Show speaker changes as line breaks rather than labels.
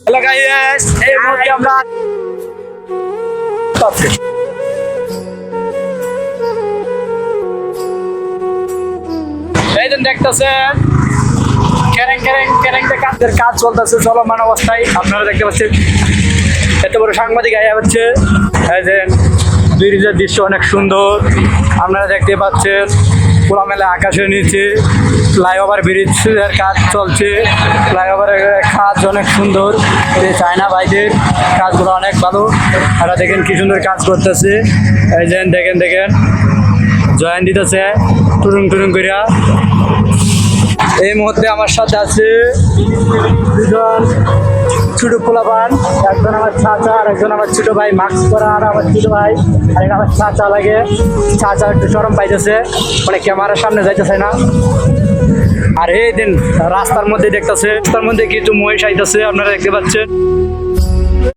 Hello guys, এই মুহূর্তে আমরা এই যে দেখতেছেন ক্যারেং ক্যারেং ক্যারেং কাজের কাজ চলতেছে চলমান অবস্থায়। আপনারা দেখতে পাচ্ছেন এত বড় সাংবাদিক আয়া হচ্ছে। এই যে ব্রিজের দৃশ্য অনেক সুন্দর, আপনারা দেখতে পাচ্ছেন। খোলামেলা আকাশের নিচে ফ্লাইওভার ব্রিজের কাজ চলছে। ফ্লাইওভারের কাজ অনেক সুন্দর। এই চায়না ভাইদের কাজগুলো অনেক ভালো। আপনারা দেখেন কি সুন্দর কাজ করতেছে। এই যে দেখেন দেখেন জয়েন দিতেছে টুরুং টুরুং করিয়া। এই মুহূর্তে আমার সাথে আছে দুজন ছোট পোলাপান, একজন আমার চাচা আর একজন আমার ছোট ভাই। মাস্ক পরা আর আমার ছোট ভাই, আর আমার চাচা লাগে। চাচা একটু শরম পাইতেছে, মানে ক্যামেরার সামনে যাইতেছে না। আর এই দিন রাস্তার মধ্যে দেখতেছে, রাস্তার মধ্যে কিছু মহিষ আইতেছে, আপনারা দেখতে পাচ্ছেন।